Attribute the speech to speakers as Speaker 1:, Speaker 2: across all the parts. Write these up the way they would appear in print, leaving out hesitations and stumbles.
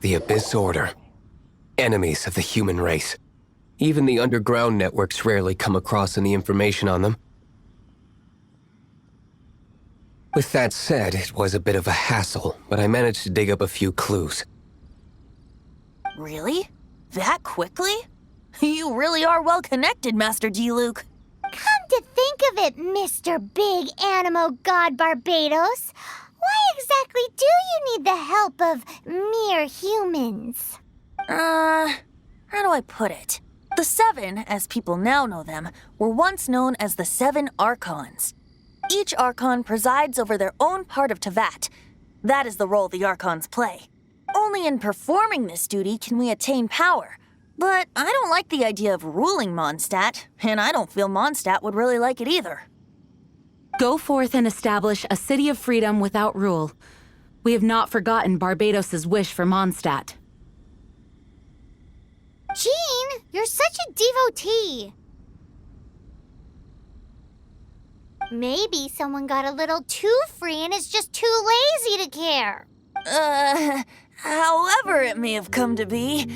Speaker 1: The Abyss Order. Enemies of the human race. Even the underground networks rarely come across any information on them. With that said, it was a bit of a hassle, but I managed to dig up a few clues.
Speaker 2: Really? That quickly? You really are well connected, Master D-Luke.
Speaker 3: Come to think of it, Mr. Big Animo God Barbados, why exactly do you need the help of mere humans?
Speaker 2: How do I put it? The Seven, as people now know them, were once known as the Seven Archons. Each Archon presides over their own part of Teyvat. That is the role the Archons play. Only in performing this duty can we attain power. But I don't like the idea of ruling Mondstadt, and I don't feel Mondstadt would really like it either.
Speaker 4: Go forth and establish a city of freedom without rule. We have not forgotten Barbados' wish for Mondstadt.
Speaker 3: Jean, you're such a devotee. Maybe someone got a little too free and is just too lazy to care.
Speaker 2: However it may have come to be,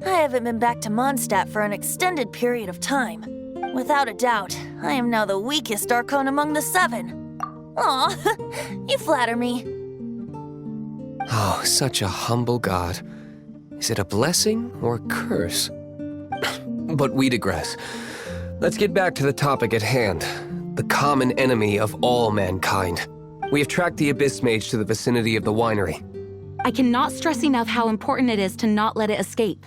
Speaker 2: I haven't been back to Mondstadt for an extended period of time. Without a doubt, I am now the weakest Archon among the Seven. Aw, you flatter me.
Speaker 1: Oh, such a humble god. Is it a blessing or a curse? But we digress. Let's get back to the topic at hand. The common enemy of all mankind. We have tracked the Abyss Mage to the vicinity of the winery.
Speaker 4: I cannot stress enough how important it is to not let it escape.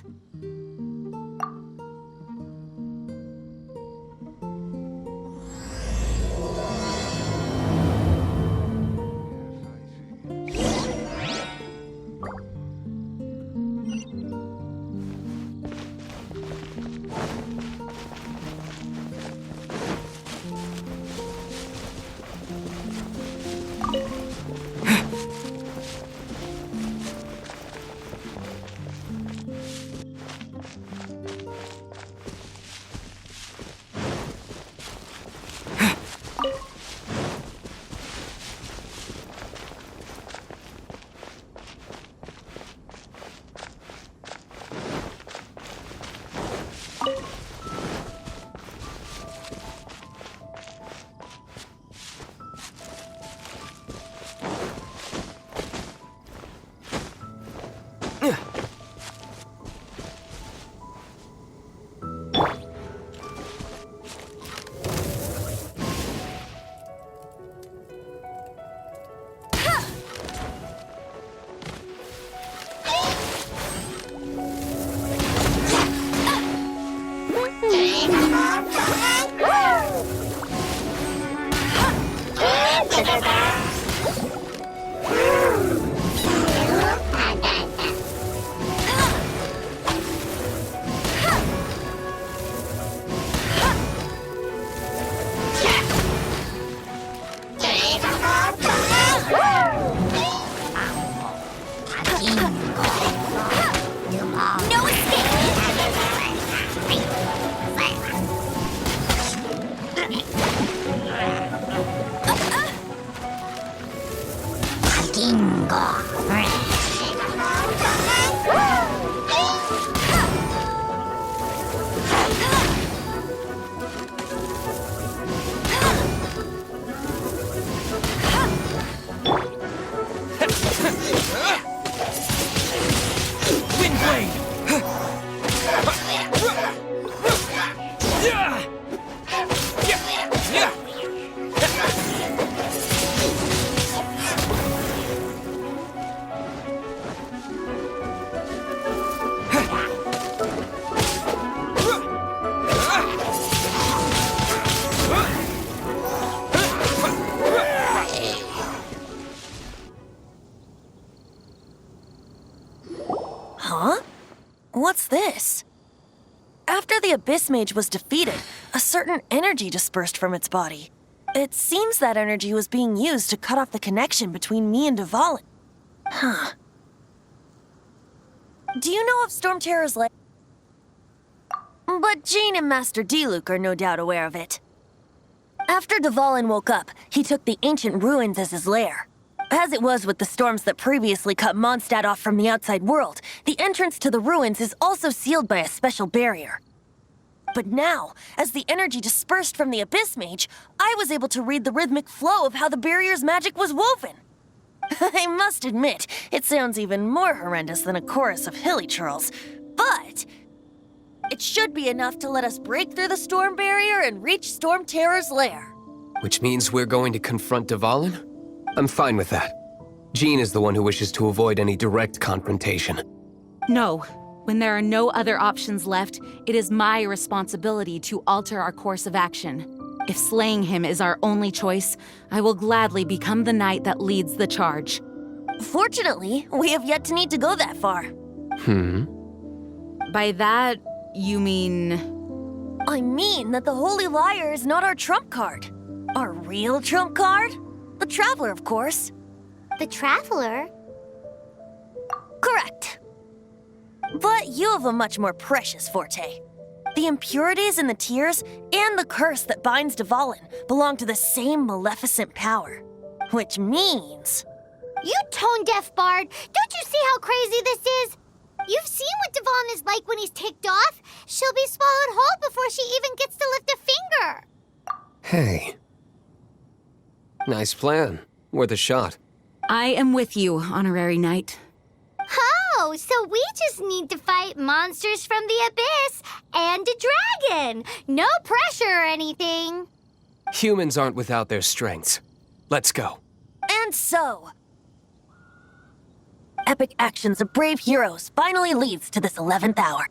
Speaker 2: Huh? What's this? After the Abyss Mage was defeated, a certain energy dispersed from its body. It seems that energy was being used to cut off the connection between me and Dvalin. Huh. Do you know of Storm Terror's lair? But Jane and Master Diluc are no doubt aware of it. After Dvalin woke up, he took the ancient ruins as his lair. As it was with the storms that previously cut Mondstadt off from the outside world, the entrance to the ruins is also sealed by a special barrier. But now, as the energy dispersed from the Abyss Mage, I was able to read the rhythmic flow of how the barrier's magic was woven. I must admit, it sounds even more horrendous than a chorus of hilly churls, but it should be enough to let us break through the storm barrier and reach Storm Terror's lair.
Speaker 1: Which means we're going to confront Dvalin? I'm fine with that. Jean is the one who wishes to avoid any direct confrontation.
Speaker 4: No. When there are no other options left, it is my responsibility to alter our course of action. If slaying him is our only choice, I will gladly become the knight that leads the charge.
Speaker 2: Fortunately, we have yet to need to go that far.
Speaker 4: By that, you mean...
Speaker 2: I mean that the Holy Liar is not our trump card. Our real trump card? The Traveler, of course.
Speaker 3: The Traveler?
Speaker 2: Correct. But you have a much more precious forte. The impurities in the tears and the curse that binds Dvalin belong to the same maleficent power. Which means...
Speaker 3: You tone-deaf bard! Don't you see how crazy this is? You've seen what Dvalin is like when he's ticked off. She'll be swallowed whole before she even gets to lift a finger.
Speaker 1: Hey. Nice plan. Worth a shot.
Speaker 4: I am with you, honorary knight.
Speaker 3: Oh, so we just need to fight monsters from the abyss and a dragon. No pressure or anything.
Speaker 1: Humans aren't without their strengths. Let's go.
Speaker 2: And so... epic actions of brave heroes finally leads to this 11th hour.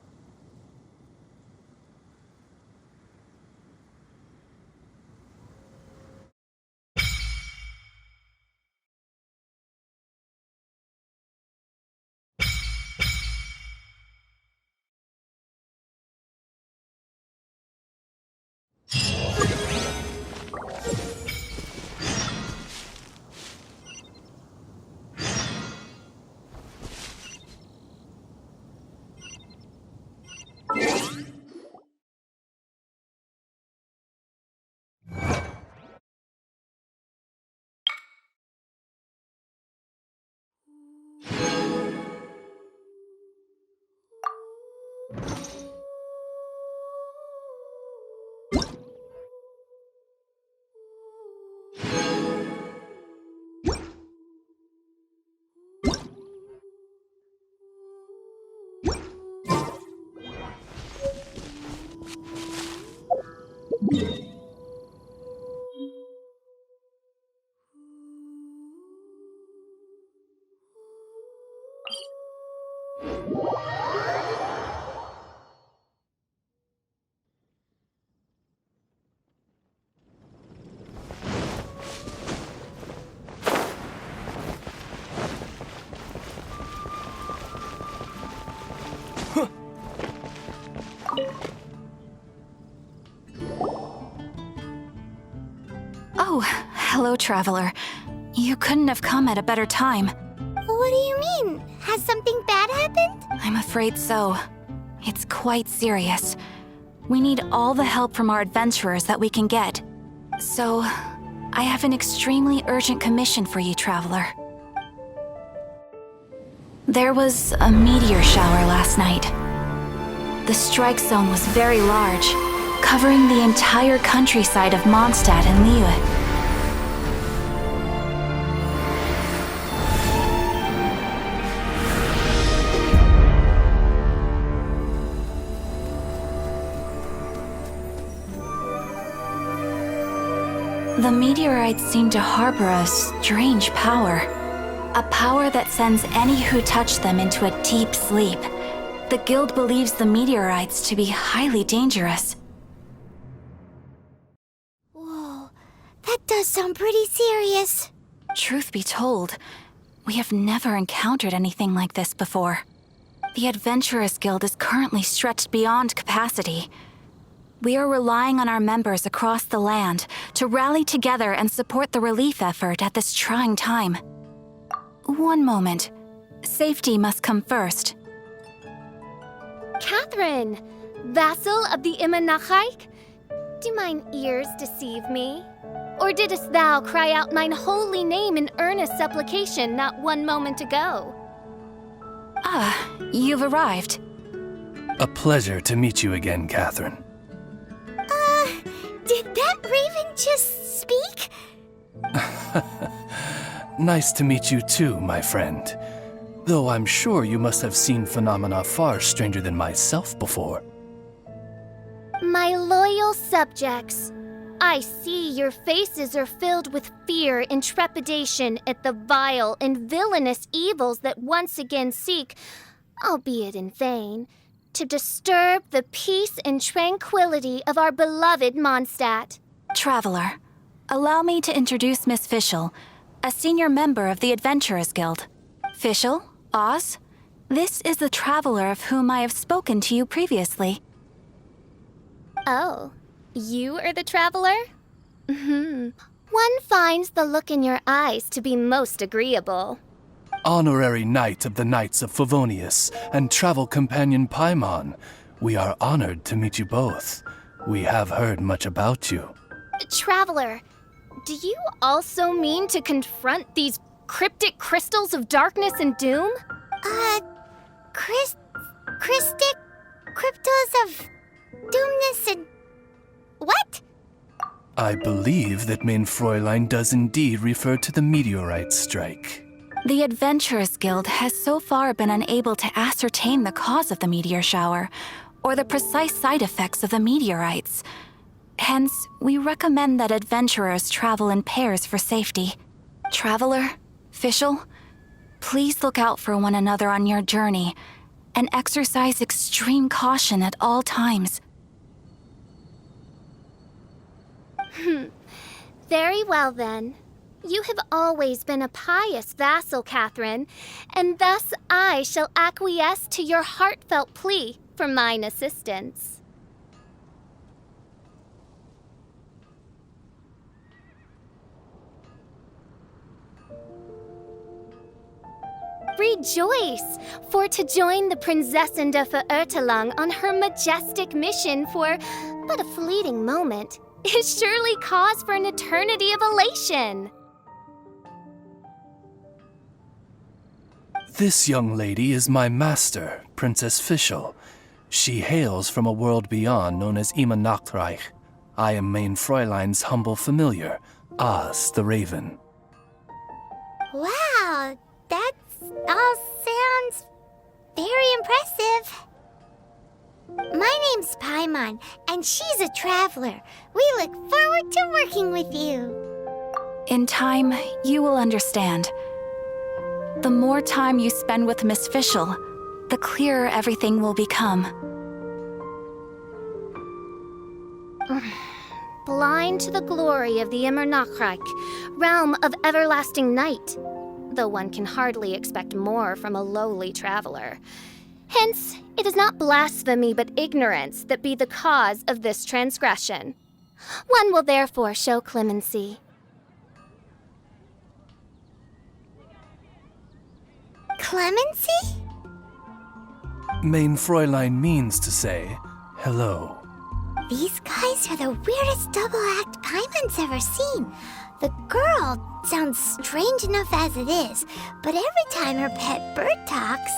Speaker 5: Oh, hello, Traveler. You couldn't have come at a better time.
Speaker 3: What do you mean? Has something bad happened?
Speaker 5: I'm afraid so. It's quite serious. We need all the help from our adventurers that we can get. So, I have an extremely urgent commission for you, Traveler. There was a meteor shower last night. The strike zone was very large, covering the entire countryside of Mondstadt and Liyue. The meteorites seem to harbor a strange power. A power that sends any who touch them into a deep sleep. The guild believes the meteorites to be highly dangerous.
Speaker 3: Whoa, that does sound pretty serious.
Speaker 5: Truth be told, we have never encountered anything like this before. The Adventurers Guild is currently stretched beyond capacity. We are relying on our members across the land to rally together and support the relief effort at this trying time. One moment. Safety must come first.
Speaker 6: Catherine, vassal of the Imanachike? Do mine ears deceive me? Or didst thou cry out mine holy name in earnest supplication not one moment ago?
Speaker 5: You've arrived.
Speaker 7: A pleasure to meet you again, Catherine.
Speaker 3: Did that raven just speak?
Speaker 7: Nice to meet you too, my friend. Though I'm sure you must have seen phenomena far stranger than myself before.
Speaker 6: My loyal subjects, I see your faces are filled with fear and trepidation at the vile and villainous evils that once again seek, albeit in vain, to disturb the peace and tranquility of our beloved Mondstadt.
Speaker 5: Traveler, allow me to introduce Miss Fischl, a senior member of the Adventurers Guild. Fischl, Oz, this is the traveler of whom I have spoken to you previously.
Speaker 6: Oh, you are the traveler? One finds the look in your eyes to be most agreeable.
Speaker 7: Honorary Knight of the Knights of Favonius and travel companion Paimon, we are honored to meet you both. We have heard much about you.
Speaker 6: Traveler, do you also mean to confront these cryptic crystals of darkness and doom?
Speaker 3: Crystic cryptos of doomness and... What?
Speaker 7: I believe that Main Fräulein does indeed refer to the meteorite strike.
Speaker 5: The Adventurers Guild has so far been unable to ascertain the cause of the meteor shower, or the precise side effects of the meteorites. Hence, we recommend that adventurers travel in pairs for safety. Traveler, Fischl, please look out for one another on your journey, and exercise extreme caution at all times.
Speaker 6: Very well, then. You have always been a pious vassal, Catherine, and thus I shall acquiesce to your heartfelt plea for mine assistance. Rejoice, for to join the Prinzessin de Verurteilung on her majestic mission for but a fleeting moment is surely cause for an eternity of elation.
Speaker 7: This young lady is my master, Princess Fischl. She hails from a world beyond known as Imanachreich. I am Main Fräulein's humble familiar, Oz the Raven.
Speaker 3: Wow, that all sounds very impressive. My name's Paimon, and she's a traveler. We look forward to working with you.
Speaker 5: In time, you will understand. The more time you spend with Miss Fischl, the clearer everything will become.
Speaker 6: Blind to the glory of the Imanachreich, realm of everlasting night, though one can hardly expect more from a lowly traveler. Hence, it is not blasphemy but ignorance that be the cause of this transgression. One will therefore show clemency.
Speaker 3: Clemency?
Speaker 7: Main Fräulein means to say hello.
Speaker 3: These guys are the weirdest double act Paimon's ever seen. The girl sounds strange enough as it is, but every time her pet bird talks,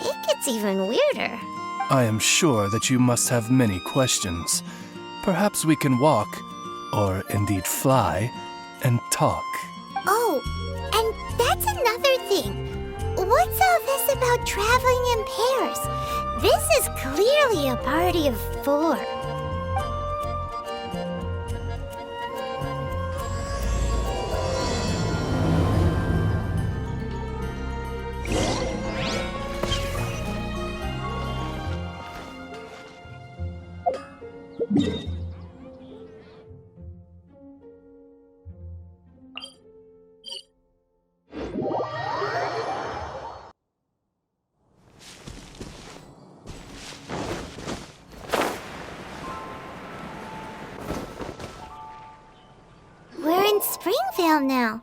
Speaker 3: it gets even weirder.
Speaker 7: I am sure that you must have many questions. Perhaps we can walk, or indeed fly, and talk.
Speaker 3: Oh, and that's another thing. What's all this about traveling in pairs? This is clearly a party of 4. tell now.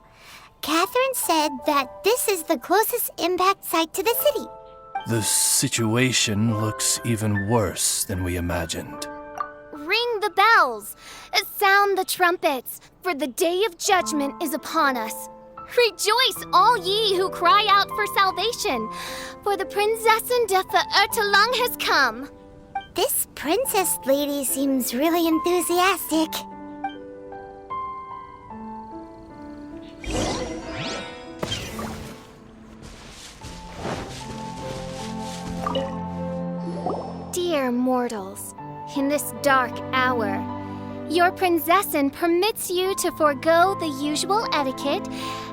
Speaker 3: Catherine said that this is the closest impact site to the city.
Speaker 7: The situation looks even worse than we imagined.
Speaker 6: Ring the bells! Sound the trumpets, for the day of judgment is upon us. Rejoice, all ye who cry out for salvation, for the Prinzessin de Verurteilung has come.
Speaker 3: This princess lady seems really enthusiastic.
Speaker 6: Dear mortals, in this dark hour, your Prinzessin permits you to forego the usual etiquette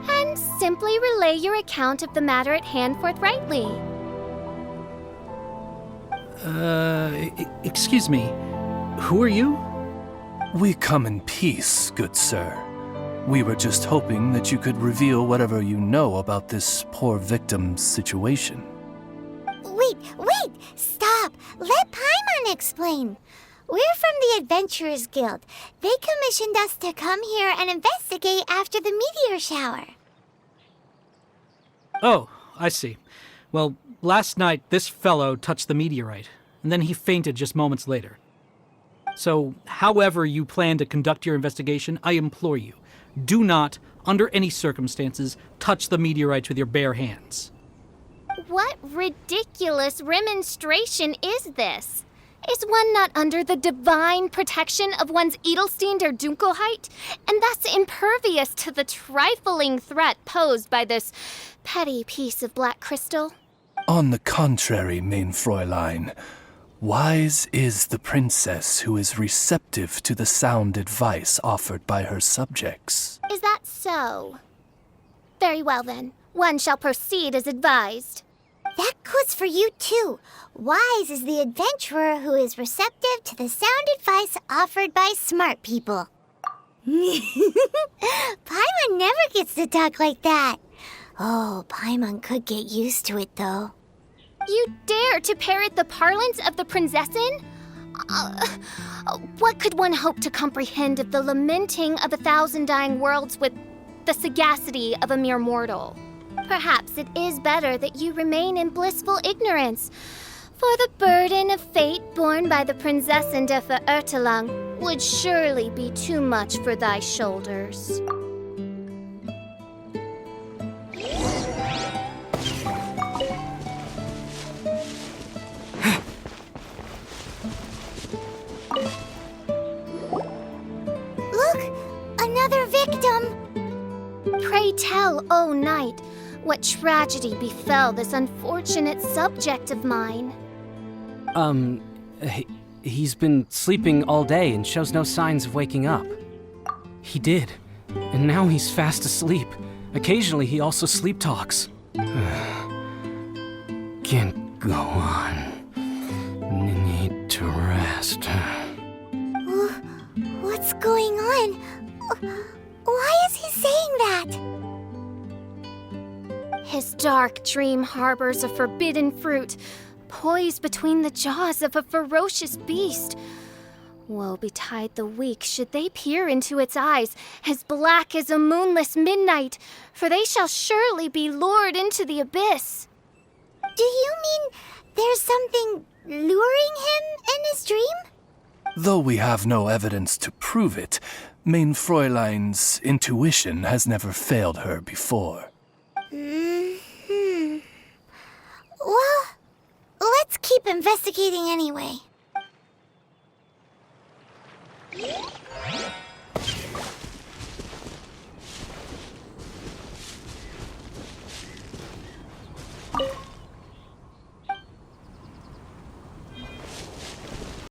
Speaker 6: and simply relay your account of the matter at hand forthrightly.
Speaker 8: Excuse me. Who are you?
Speaker 7: We come in peace, good sir. We were just hoping that you could reveal whatever you know about this poor victim's situation.
Speaker 3: Wait! Stop! Let Paimon explain. We're from the Adventurers Guild. They commissioned us to come here and investigate after the meteor shower.
Speaker 8: Oh, I see. Well, last night this fellow touched the meteorite, and then he fainted just moments later. So, however you plan to conduct your investigation, I implore you, do not, under any circumstances, touch the meteorites with your bare hands.
Speaker 6: What ridiculous remonstration is this? Is one not under the divine protection of one's Edelstein der Dunkelheit, and thus impervious to the trifling threat posed by this petty piece of black crystal?
Speaker 7: On the contrary, mein Fräulein, wise is the princess who is receptive to the sound advice offered by her subjects.
Speaker 6: Is that so? Very well then, one shall proceed as advised.
Speaker 3: That goes for you too. Wise is the adventurer who is receptive to the sound advice offered by smart people. Paimon never gets to talk like that. Oh, Paimon could get used to it though.
Speaker 6: You dare to parrot the parlance of the Prinzessin? What could one hope to comprehend of the lamenting of 1,000 dying worlds with the sagacity of a mere mortal? Perhaps it is better that you remain in blissful ignorance, for the burden of fate borne by the Prinzessin de Verurteilung would surely be too much for thy shoulders.
Speaker 3: Look! Another victim!
Speaker 6: Pray tell, O knight, what tragedy befell this unfortunate subject of mine?
Speaker 9: He's been sleeping all day and shows no signs of waking up. He did, and now he's fast asleep. Occasionally he also sleep talks. Can't go on. Need to rest.
Speaker 3: What's going on? Why is he saying that?
Speaker 6: His dark dream harbors a forbidden fruit, poised between the jaws of a ferocious beast. Woe betide the weak should they peer into its eyes, as black as a moonless midnight, for they shall surely be lured into the abyss.
Speaker 3: Do you mean there's something luring him in his dream?
Speaker 7: Though we have no evidence to prove it, mein Fräulein's intuition has never failed her before.
Speaker 3: Well, let's keep investigating anyway.